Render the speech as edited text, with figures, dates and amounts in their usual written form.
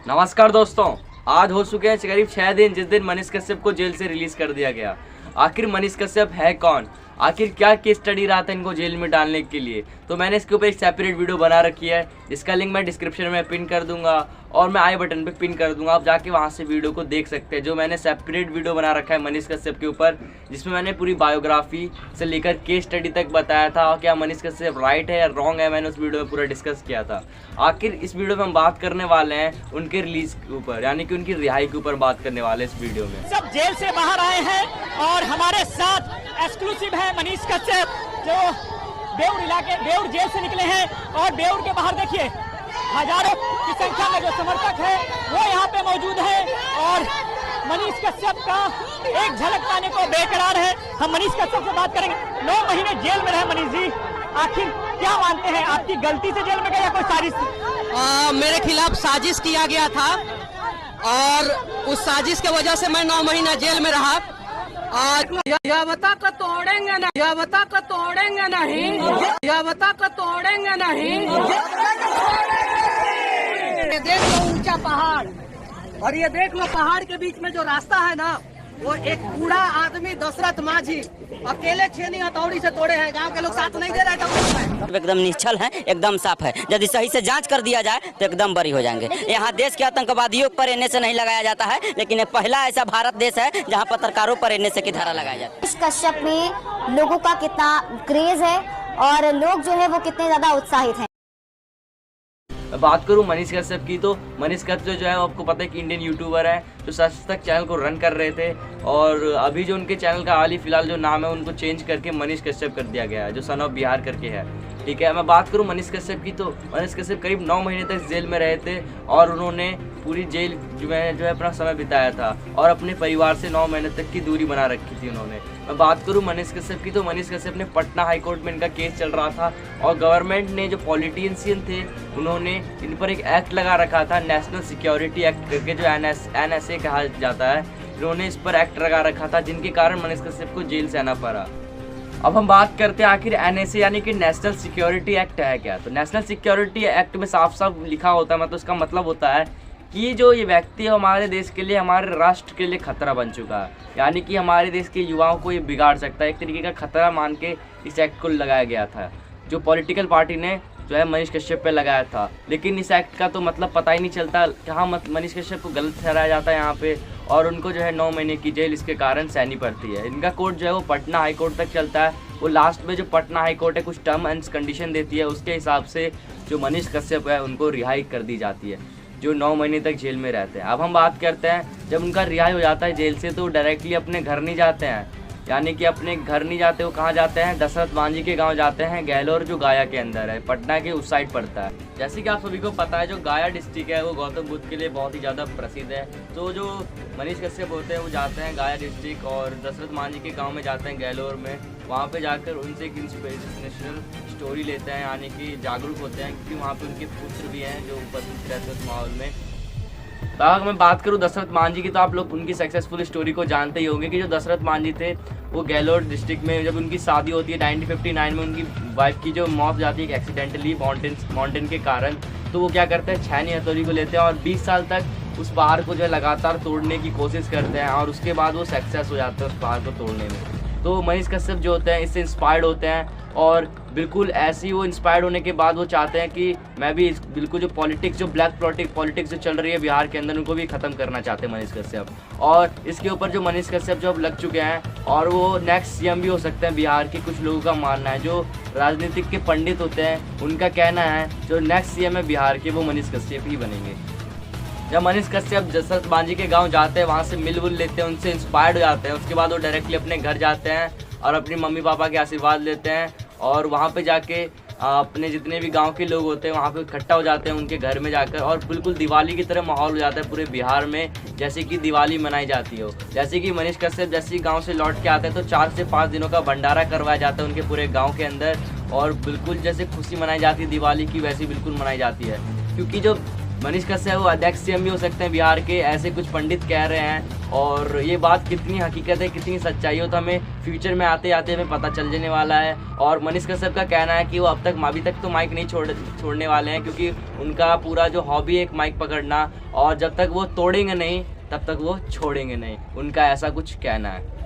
नमस्कार दोस्तों, आज हो चुके हैं करीब 6 दिन जिस दिन मनीष कश्यप को जेल से रिलीज कर दिया गया। आखिर मनीष कश्यप है कौन, आखिर क्या केस स्टडी रहा था इनको जेल में डालने के लिए, तो मैंने इसके ऊपर एक सेपरेट वीडियो बना रखी है। इसका लिंक मैं डिस्क्रिप्शन में पिन कर दूंगा और मैं आई बटन पे पिन कर दूंगा, आप जाके वहां से वीडियो को देख सकते हैं। जो मैंने सेपरेट वीडियो बना रखा है मनीष कश्यप के ऊपर, जिसमें मैंने पूरी बायोग्राफी से लेकर केस स्टडी तक बताया था और क्या मनीष कश्यप राइट है या रॉन्ग है, मैंने उस वीडियो में पूरा डिस्कस किया था। आखिर इस वीडियो में हम बात करने वाले हैं उनके रिलीज के ऊपर, यानी कि उनकी रिहाई के ऊपर बात करने वाले इस वीडियो में। सब जेल से बाहर आए हैं और हमारे साथ एक्सक्लूसिव है मनीष कश्यप, जो बेउर इलाके बेउर जेल से निकले हैं। और बेउर के बाहर देखिए हजारों की संख्या में जो समर्थक है वो यहाँ पे मौजूद है और मनीष कश्यप का एक झलक पाने को बेकरार है। हम मनीष कश्यप से बात करेंगे। 9 महीने जेल में रहे मनीष जी, आखिर क्या मानते हैं, आपकी गलती से जेल में गए या कोई साजिश? मेरे खिलाफ साजिश किया गया था और उस साजिश की वजह से मैं 9 महीना जेल में रहा। या बता कर तोड़ेंगे ना, या बता कर तोड़ेंगे नहीं, या बता कर तोड़ेंगे नहीं। ये देख लो ऊंचा पहाड़, और ये देख लो पहाड़ के बीच में जो रास्ता है ना, वो एक बूढ़ा आदमी दशरथ मांझी अकेले छेनी हथौड़ी से तोड़े हैं। गांव के लोग साथ नहीं दे रहे। एकदम निश्चल है, एकदम साफ है। यदि सही से जांच कर दिया जाए तो एकदम बरी हो जाएंगे। यहाँ देश के आतंकवादियों पर एनएसए नहीं लगाया जाता है, लेकिन ये पहला ऐसा भारत देश है जहाँ पत्रकारों पर एनएसए की धारा लगाया जाता है। मनीष कश्यप में लोगों का कितना क्रेज है और लोग जो है वो कितने ज्यादा उत्साहित हैं। बात करूं मनीष कश्यप की, तो मनीष कश्यप जो है आपको पता है कि इंडियन यूट्यूबर है जो सच तक चैनल को रन कर रहे थे, और अभी जो उनके चैनल का हाल ही फिलहाल जो नाम है उनको चेंज करके मनीष कश्यप कर दिया गया है, जो सन ऑफ बिहार करके है। ठीक है, मैं बात करूं मनीष कश्यप की, तो मनीष कश्यप करीब 9 महीने तक जेल में रहे थे और उन्होंने पूरी जेल जो है अपना समय बिताया था और अपने परिवार से 9 महीने तक की दूरी बना रखी थी उन्होंने। मैं बात करूं मनीष कश्यप की, तो मनीष कश्यप ने पटना हाई कोर्ट में इनका केस चल रहा था और गवर्नमेंट ने जो पॉलिटिशियन थे उन्होंने इन पर एक एक्ट लगा रखा था, नेशनल सिक्योरिटी एक्ट करके, जो NSA कहा जाता है। इन्होंने इस पर एक्ट लगा रखा था जिनके कारण मनीष कश्यप को जेल से आना पड़ा। अब हम बात करते हैं आखिर NSA यानी कि नेशनल सिक्योरिटी एक्ट है क्या। तो नेशनल सिक्योरिटी एक्ट में साफ साफ लिखा होता है, मतलब उसका मतलब होता है कि जो ये व्यक्ति है हमारे देश के लिए, हमारे राष्ट्र के लिए खतरा बन चुका है, यानी कि हमारे देश के युवाओं को ये बिगाड़ सकता है। एक तरीके का खतरा मान के इस एक्ट को लगाया गया था, जो पॉलिटिकल पार्टी ने जो है मनीष कश्यप पे लगाया था। लेकिन इस एक्ट का तो मतलब पता ही नहीं चलता, कहाँ मनीष कश्यप को गलत ठहराया जाता है यहाँ पे, और उनको जो है 9 महीने की जेल इसके कारण सहनी पड़ती है। इनका कोर्ट जो है वो पटना हाई कोर्ट तक चलता है। वो लास्ट में जो पटना हाई कोर्ट है कुछ टर्म एंड कंडीशन देती है, उसके हिसाब से जो मनीष कश्यप है उनको रिहाई कर दी जाती है, जो 9 महीने तक जेल में रहते हैं। अब हम बात करते हैं, जब उनका रिहाई हो जाता है जेल से तो डायरेक्टली अपने घर नहीं जाते हैं, यानी कि अपने घर नहीं जाते, वो कहाँ जाते हैं, दशरथ मांझी के गांव जाते हैं, गहलोर, जो गया के अंदर है, पटना के उस साइड पड़ता है। जैसे कि आप सभी को पता है जो गया डिस्ट्रिक्ट है वो गौतम बुद्ध के लिए बहुत ही ज़्यादा प्रसिद्ध है। तो जो मनीष कश्यप होते हैं वो जाते हैं गया डिस्ट्रिक्ट और दशरथ मांझी के गाँव में जाते हैं, गहलोर में। वहाँ पे जाकर उनसे एक इंस्पिरेशनल स्टोरी लेते हैं, यानी कि जागरूक होते हैं, क्योंकि वहाँ पे उनके पुत्र भी हैं जो उपस्थित रहते हैं उस माहौल में। तो अगर मैं बात करूं दशरथ मांझी की, तो आप लोग उनकी सक्सेसफुल स्टोरी को जानते ही होंगे कि जो दशरथ मांझी थे वो गहलोर डिस्ट्रिक्ट में जब उनकी शादी होती है 1959 में, उनकी वाइफ की जो मौत जाती है एक्सीडेंटली माउंटेन के कारण, तो वो क्या करते हैं, छेनी हथौड़ी को लेते हैं और 20 साल तक उस पहाड़ को जो है लगातार तोड़ने की कोशिश करते हैं और उसके बाद वो सक्सेस हो जाते हैं उस पहाड़ को तोड़ने में। तो मनीष कश्यप जो होते हैं इससे इंस्पायर्ड होते हैं और बिल्कुल ऐसे ही वो इंस्पायर्ड होने के बाद वो चाहते हैं कि मैं भी बिल्कुल जो पॉलिटिक्स, जो ब्लैक पॉलिटिक्स जो चल रही है बिहार के अंदर, उनको भी ख़त्म करना चाहते हैं मनीष कश्यप। और इसके ऊपर जो मनीष कश्यप जो अब लग चुके हैं और वो नेक्स्ट CM भी हो सकते हैं बिहार के, कुछ लोगों का मानना है, जो राजनीतिक के पंडित होते हैं उनका कहना है जो नेक्स्ट CM है बिहार के वो मनीष कश्यप ही बनेंगे। जब मनीष कश्यप दशरथ मांझी के गांव जाते हैं, वहाँ से मिल लेते हैं, उनसे इंस्पायर्ड हो जाते हैं, उसके बाद वो डायरेक्टली अपने घर जाते हैं और अपनी मम्मी पापा के आशीर्वाद लेते हैं और वहाँ पे जाके अपने जितने भी गांव के लोग होते हैं वहाँ पे इकट्ठा हो जाते हैं उनके घर में जाकर, और बिल्कुल दिवाली की तरह माहौल हो जाता है पूरे बिहार में, जैसे कि दिवाली मनाई जाती हो। जैसे कि मनीष कश्यप जैसे ही गाँव से लौट के आते हैं तो 4 से 5 दिनों का भंडारा करवाया जाता है उनके पूरे गाँव के अंदर, और बिल्कुल जैसे खुशी मनाई जाती है दिवाली की वैसी बिल्कुल मनाई जाती है। क्योंकि जो मनीष कश्यप वो अध्यक्ष सीएम भी हो सकते हैं बिहार के, ऐसे कुछ पंडित कह रहे हैं। और ये बात कितनी हकीकत है, कितनी सच्चाई हो, तो हमें फ्यूचर में आते आते हमें पता चल जाने वाला है। और मनीष कश्यप का कहना है कि वो अभी तक तो माइक नहीं छोड़ने वाले हैं, क्योंकि उनका पूरा जो हॉबी है एक माइक पकड़ना, और जब तक वो तोड़ेंगे नहीं तब तक वो छोड़ेंगे नहीं, उनका ऐसा कुछ कहना है।